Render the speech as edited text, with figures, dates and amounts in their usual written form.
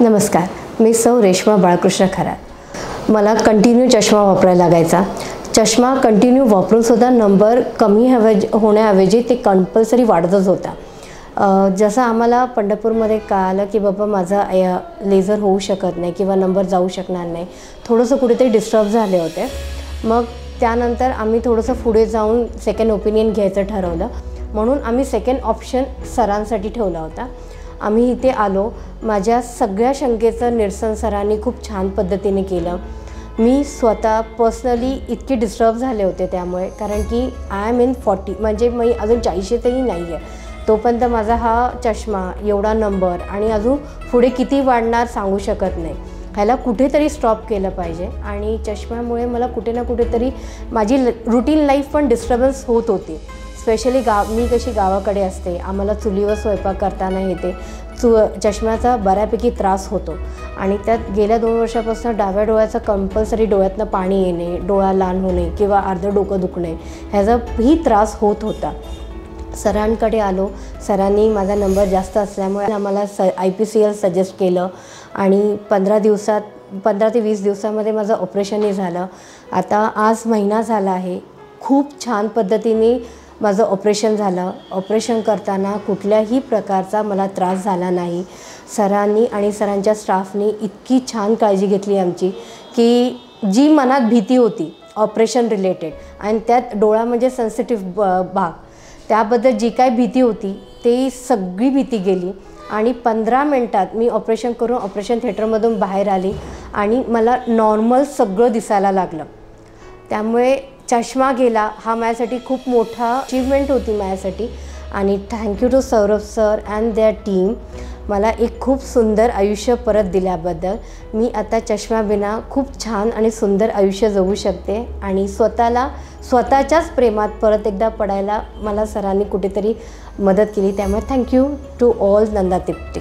नमस्कार, मी सौ रेश्मा बाळकृष्ण खरात। मला कंटिन्यू चष्मा वापरायला लागायचा। चष्मा कंटिन्यू वापरूनसुद्धा नंबर कमी होण्याऐवजी ते कंपल्सरी वाढतच होता। जसं आम्हाला पंढरपूरमध्ये कळालं की बाबा माझा लेझर होऊ शकत नाही किंवा नंबर जाऊ शकणार नाही, थोडंसं कुठेतरी डिस्टर्ब झाले होते। मग त्यानंतर आम्ही थोडंसं पुढे जाऊन सेकंड ओपिनियन घ्यायचं ठरवलं, म्हणून आम्ही सेकंड ऑप्शन सरांसाठी ठेवला होता। आम्ही इथे आलो, माझ्या सगळ्या शंकेचं निरसन सरांनी खूप छान पद्धतीने केलं। मी स्वतः पर्सनली इतके डिस्टर्ब झाले होते त्यामुळे, कारण की आय एम इन 40 म्हणजे मी अजून 40तही नाही आहे, तोपर्यंत माझा हा चष्मा एवढा नंबर आणि अजून पुढे किती वाढणार सांगू शकत नाही। ह्याला कुठेतरी स्टॉप केलं पाहिजे आणि चष्म्यामुळे मला कुठे ना कुठेतरी माझी रूटीन लाईफ पण डिस्टर्बन्स होत होती। स्पेशली मी कशी गावाकडे असते, आम्हाला चुलीवर स्वयंपाक करताना येते, चष्म्याचा बऱ्यापैकी त्रास होतो आणि त्यात गेल्या 2 वर्षापासून डाव्या डोळ्याचा कंपल्सरी डोळ्यातनं पाणी येणे, डोळा लाल होणे किंवा अर्धं डोकं दुखणे ह्याचाही त्रास होत होता। सरांकडे आलो, सरांनी माझा नंबर जास्त असल्यामुळे आम्हाला IPCL सजेस्ट केलं आणि 15 ते 20 दिवसामध्ये माझं ऑपरेशनही झालं। आता आज महिना झाला आहे, खूप छान पद्धतीने माझं ऑपरेशन झालं। ऑपरेशन करताना कुठल्याही प्रकारचा मला त्रास झाला नाही। सरांनी आणि सरांच्या स्टाफनी इतकी छान काळजी घेतली आमची की जी मनात भीती होती ऑपरेशन रिलेटेड, आणि त्यात डोळा म्हणजे सेन्सिटिव्ह भाग, त्याबद्दल जी काय भीती होती ती सगळी भीती गेली आणि 15 मिनिटात मी ऑपरेशन करून ऑपरेशन थिएटरमधून बाहेर आली आणि मला नॉर्मल सगळं दिसायला लागलं। त्यामुळे चष्मा गेला हा माझ्यासाठी खूप मोठा अचीवमेंट होती माझ्यासाठी। आणि thank you to Saurabh sir and their team, मला एक खूप सुंदर आयुष्य परत दिल्याबद्दल। मी आता चष्म्याबिना खूप छान आणि सुंदर आयुष्य जगू शकते आणि स्वतःच्याच प्रेमात परत एकदा पडायला मला सरांनी कुठेतरी मदत केली, त्यामुळे थँक्यू टू ऑल नंदा तिप्टे।